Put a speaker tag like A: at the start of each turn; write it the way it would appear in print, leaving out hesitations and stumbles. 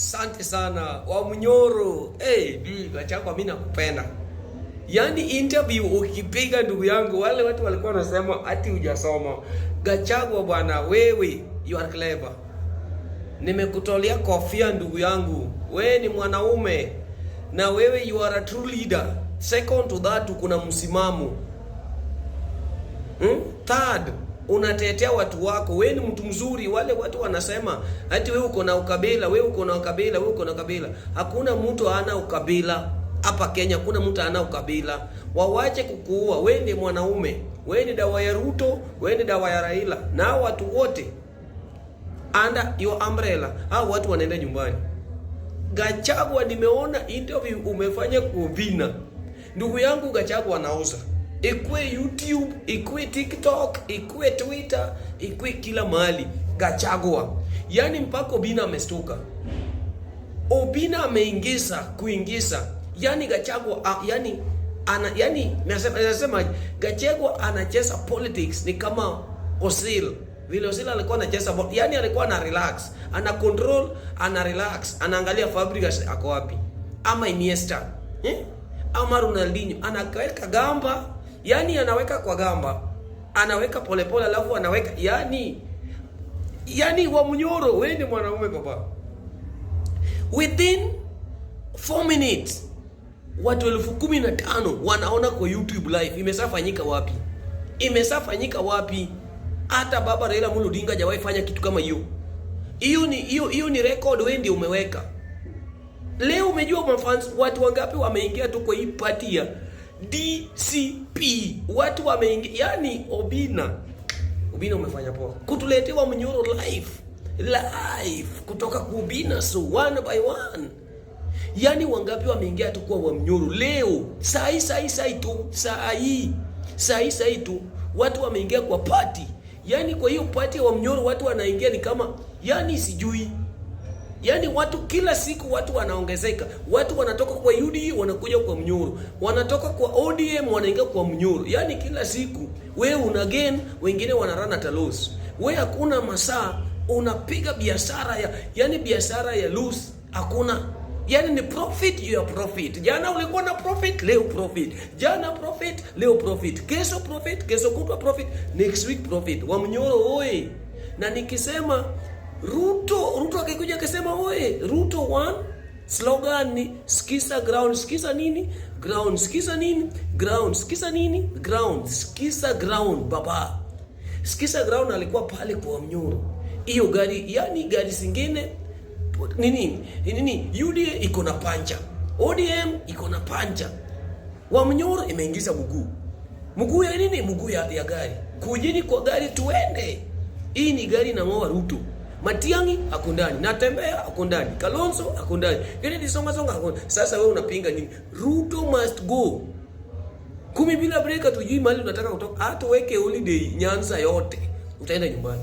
A: Asante sana Wamnyoro. Gachagua mimi nakupenda. Yaani interview ukipiga ndugu yangu, wale watu walikuwa wanasema ati hujasoma. Gachagua bwana, wewe you are clever. Nimekutolea kofia ndugu yangu. Wewe ni mwanaume na wewe you are a true leader. Second to that kuna msimamo. Third, unatetea watu wako. Wewe ni mtu mzuri. Wale watu wanasema ati wewe uko na ukabila, wewe uko na ukabila, wewe uko na ukabila. Hakuna mtu ana ukabila. Hapa Kenya hakuna mtu ana ukabila. Wawache kukuua. Wewe ni mwanaume. Wewe ni dawa ya Ruto, wewe ni dawa ya Raila. Na watu wote under your umbrella, hao watu wanaenda nyumbani. Gachagua, nimeona interview umefanya kuvina. Ndugu yangu Gachagua anauza. Ikwe YouTube, ikwe TikTok, ikwe Twitter, ikwe kila mahali. Gachagua. Yaani mpaka Obina amestuka. Obina kuingiza. Yaani Gachagua, nasema Gachagua anacheza politics ni kama Osil. Vile Osil alikuwa anacheza, yaani alikuwa ana relax, ana control, ana relax, anaangalia Fabregas ako wapi, ama Iniesta, ama Ronaldinho, anaweka gamba, yaani anaweka kwa gamba, anaweka polepole alafu anaweka, yaani Wamnyoro, wewe ni mwanaume baba. Within 4 minutes watu 15,000 wanaona kwa YouTube live. Imesafanyika wapi? Hata baba Raila Amolo Odinga hajawahi fanya kitu kama hiyo. Hiyo ni record wewe ndio umeweka. Leo umejua mafans watu wangapi wameingia tu kwa hii party ya DCP. Watu wameingia, yani Obina umefanya poa. Kutuletea Wamnyoro live kutoka kwa Obina, so one by one. Yani wangapi wameingia tu kwa Wamnyoro leo? Sai tu watu wameingia kwa party. Yani kwa hiyo party ya Wamnyoro watu wanaingia ni kama, yani sijui. Yani watu kila siku watu wanaongezeka. Watu wanatoka kwa UDA wanakuja kwa Mnyoro. Wanatoka kwa ODM wanaingia kwa Mnyoro. Yani kila siku wewe una gain, wengine wanarana talos. Wewe hakuna masaa unapiga biashara ya lose hakuna. Yani ni profit, you are profit. Jana ulikuwa na profit, leo profit. Jana profit, leo profit. Kesho profit, kesho kutwa profit, next week profit. Wamnyoro oye. Na nikisema Ruto akikuja akisema oye, Ruto 1 slogan ni sikiza ground, sikiza nini? Ground, sikiza nini? Ground, sikiza nini? Ground, sikiza ground baba. Sikiza ground alikuwa pale kwa Wamnyoro. Hiyo gari, yani gari zingine nini UDA iko na pancha, ODM iko na pancha, Wamnyoro imeingiza mguu ya nini? Mguu ya gari. Kujini kwa gari tuende. Hii ni gari na ngoa Ruto. Matiang'i ako ndani, Natembea ako ndani, Kalonzo ako ndani, Kennedy Songa ako. Sasa wewe unapinga nini? Ruto must go. 10 bila break, tujui mahali unataka kutoka. Hata weke holiday Nyanza yote, utaenda nyumbani.